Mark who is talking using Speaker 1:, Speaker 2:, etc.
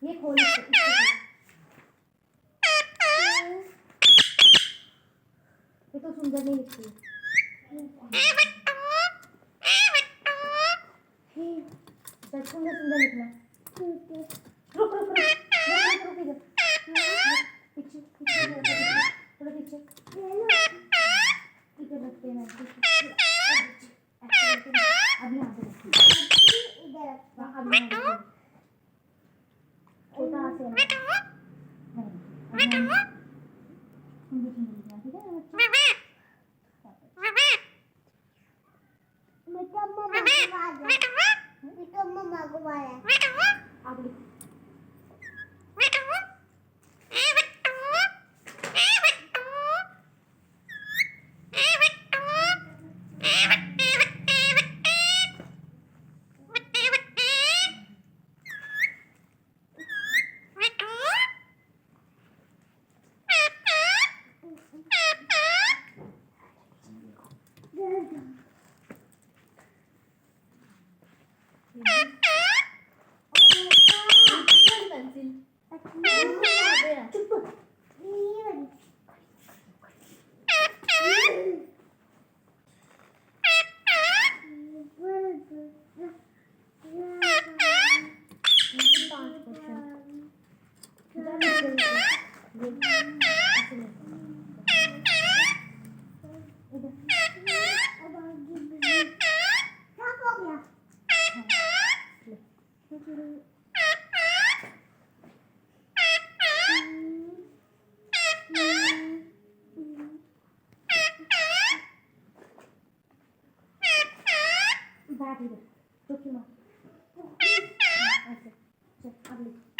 Speaker 1: ये खोल ये तो सुंदर नहीं दिखती सुंदर सुंदर लिखना। रुक रुक रुक रुक रुक इधर पीछे पीछे थोड़ा पीछे इधर रखते हैं अभी यहाँ पे रखिए इधर अभी छोटा से नहीं ठीक है मम्मा को आप बैठ इधर चुप मत ऐसे चल अब लिख